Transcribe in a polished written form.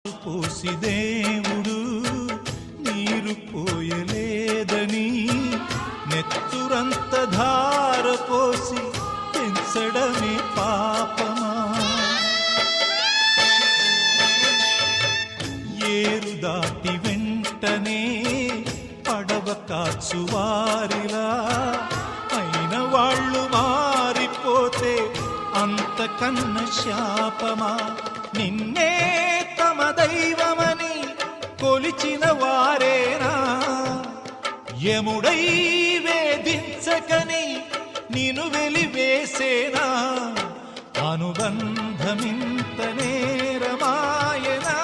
పోసి దేవుడు నీరు పోయలేదని నెత్తురంత ధార పోసి పెంచడమే పాపమా? ఏరు దాటి వెంటనే పడవ కాచువారిలా అయిన వాళ్ళు మారిపోతే అంతకన్న శాపమా? నిన్నే తమ దైవమని కొలిచిన వారేనా యముడై వేధించకని నిను వెలివేసేనా? అనుబంధమింత నేరమాయనా?